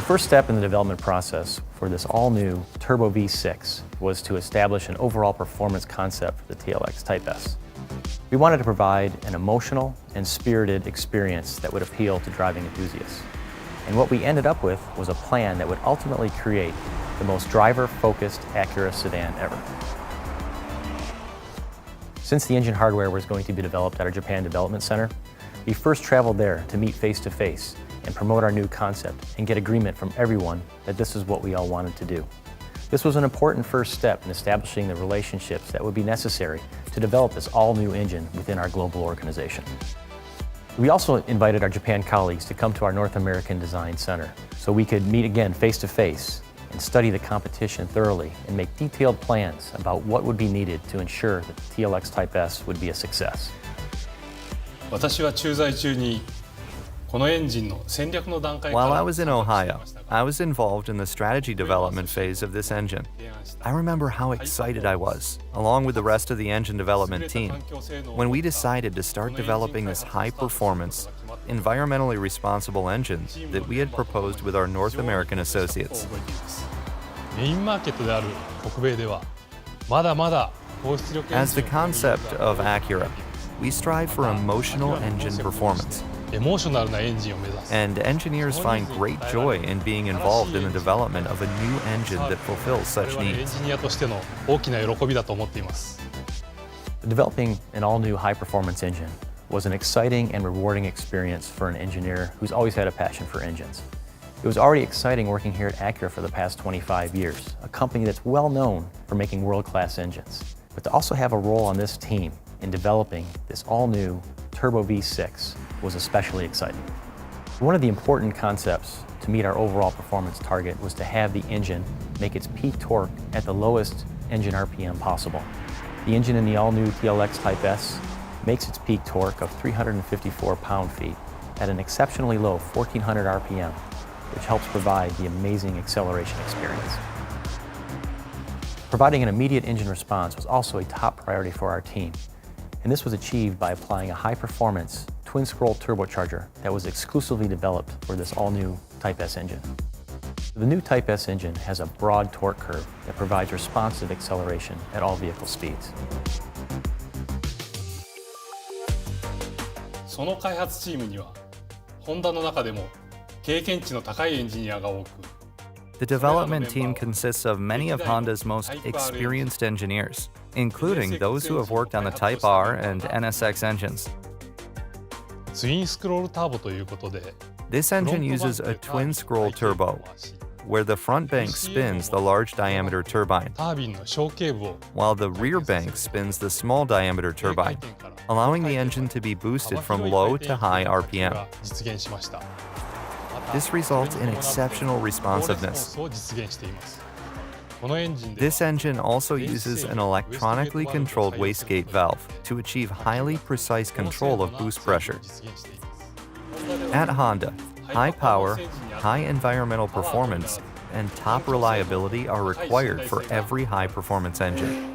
first step in the development process for this all-new Turbo V6 was to establish an overall performance concept for the TLX Type S. We wanted to provide an emotional and spirited experience that would appeal to driving enthusiasts. And what we ended up with was a plan that would ultimately create the most driver-focused Acura sedan ever. Since the engine hardware was going to be developed at our Japan Development Center, we first traveled there to meet face-to-face and promote our new concept and get agreement from everyone that this is what we all wanted to do. This was an important first step in establishing the relationships that would be necessary to develop this all-new engine within our global organization. We also invited our Japan colleagues to come to our North American Design Center so we could meet again face-to-face and study the competition thoroughly and make detailed plans about what would be needed to ensure that the TLX Type S would be a success. 私は駐在中に While I was in Ohio, I was involved in the strategy development phase of this engine. I remember how excited I was, along with the rest of the engine development team, when we decided to start developing this high-performance, environmentally responsible engine that we had proposed with our North American associates. As the concept of Acura, we strive for emotional engine performance. And engineers find great joy in being involved in the development of a new engine that fulfills such needs. Developing an all-new high-performance engine was an exciting and rewarding experience for an engineer who's always had a passion for engines. It was already exciting working here at Acura for the past 25 years, a company that's well known for making world-class engines. But to also have a role on this team in developing this all-new Turbo V6 was especially exciting. One of the important concepts to meet our overall performance target was to have the engine make its peak torque at the lowest engine RPM possible. The engine in the all-new TLX Type S makes its peak torque of 354 pound-feet at an exceptionally low 1400 RPM, which helps provide the amazing acceleration experience. Providing an immediate engine response was also a top priority for our team, and this was achieved by applying a high-performance twin-scroll turbocharger that was exclusively developed for this all-new Type S engine. The new Type S engine has a broad torque curve that provides responsive acceleration at all vehicle speeds. The development team consists of many of Honda's most experienced engineers, including those who have worked on the Type R and NSX engines. This engine uses a twin-scroll turbo, where the front bank spins the large-diameter turbine, while the rear bank spins the small-diameter turbine, allowing the engine to be boosted from low to high RPM. This results in exceptional responsiveness. This engine also uses an electronically controlled wastegate valve to achieve highly precise control of boost pressure. At Honda, high power, high environmental performance, and top reliability are required for every high-performance engine.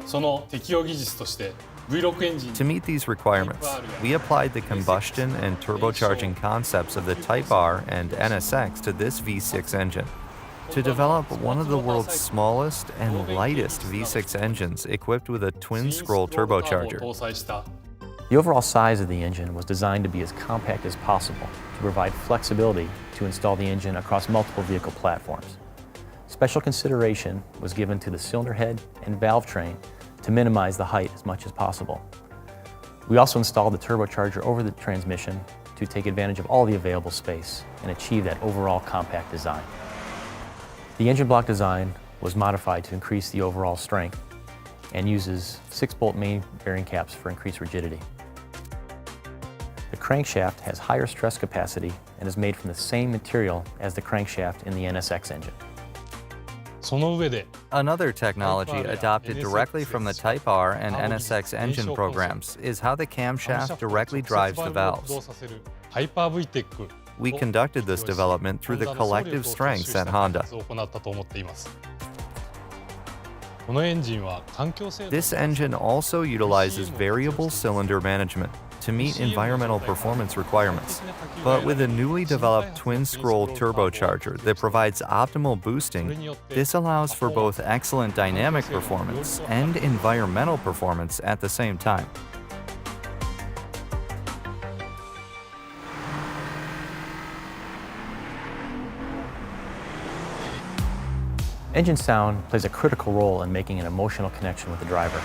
To meet these requirements, we applied the combustion and turbocharging concepts of the Type R and NSX to this V6 engine to develop one of the world's smallest and lightest V6 engines equipped with a twin-scroll turbocharger. The overall size of the engine was designed to be as compact as possible to provide flexibility to install the engine across multiple vehicle platforms. Special consideration was given to the cylinder head and valve train to minimize the height as much as possible. We also installed the turbocharger over the transmission to take advantage of all the available space and achieve that overall compact design. The engine block design was modified to increase the overall strength and uses 6-bolt main bearing caps for increased rigidity. The crankshaft has higher stress capacity and is made from the same material as the crankshaft in the NSX engine. Another technology adopted directly from the Type R and NSX engine programs is how the camshaft directly drives the valves. We conducted this development through the collective strengths at Honda. This engine also utilizes variable cylinder management to meet environmental performance requirements. But with a newly developed twin-scroll turbocharger that provides optimal boosting, this allows for both excellent dynamic performance and environmental performance at the same time. Engine sound plays a critical role in making an emotional connection with the driver.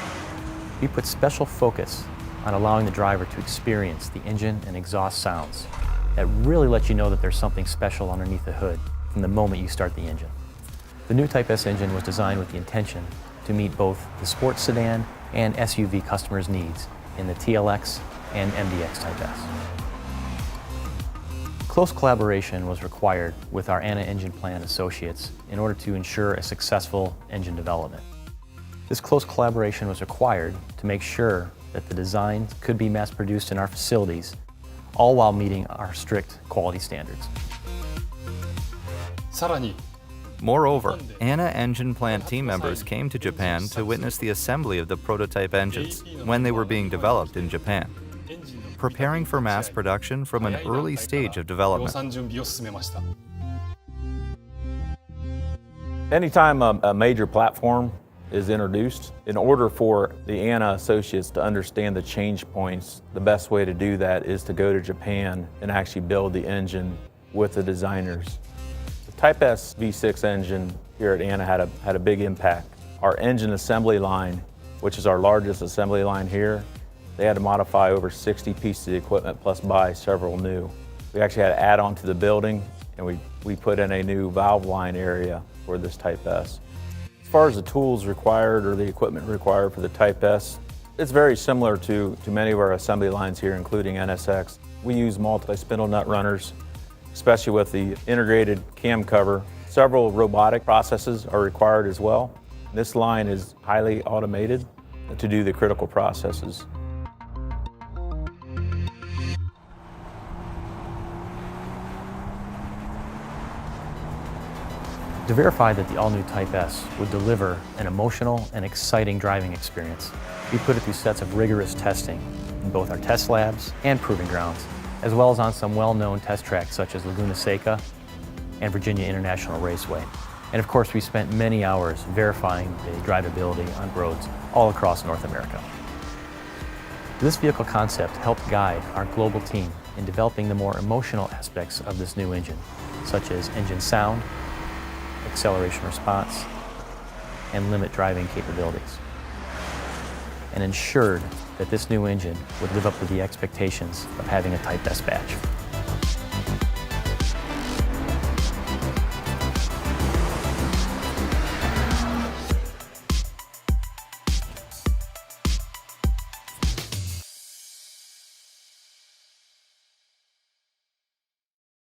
We put special focus on allowing the driver to experience the engine and exhaust sounds that really let you know that there's something special underneath the hood from the moment you start the engine. The new Type S engine was designed with the intention to meet both the sports sedan and SUV customers' needs in the TLX and MDX Type S. Close collaboration was required with our ANA engine plant associates in order to ensure a successful engine development. This close collaboration was required to make sure that the design could be mass-produced in our facilities, all while meeting our strict quality standards. Moreover, ANA engine plant team members came to Japan to witness the assembly of the prototype engines when they were being developed in Japan, preparing for mass production from an early stage of development. Anytime a major platform is introduced, in order for the ANA associates to understand the change points, the best way to do that is to go to Japan and actually build the engine with the designers. The Type S V6 engine here at ANA had a big impact. Our engine assembly line, which is our largest assembly line here, they had to modify over 60 pieces of equipment plus buy several new. We actually had to add on to the building, and we put in a new valve line area for this Type S. As far as the tools required or the equipment required for the Type S, it's very similar to many of our assembly lines here, including NSX. We use multi-spindle nut runners, especially with the integrated cam cover. Several robotic processes are required as well. This line is highly automated to do the critical processes. To verify that the all-new Type S would deliver an emotional and exciting driving experience, we put it through sets of rigorous testing in both our test labs and proving grounds, as well as on some well-known test tracks such as Laguna Seca and Virginia International Raceway. And of course, we spent many hours verifying the drivability on roads all across North America. This vehicle concept helped guide our global team in developing the more emotional aspects of this new engine, such as engine sound, acceleration response, and limit driving capabilities, and ensured that this new engine would live up to the expectations of having a Type S badge.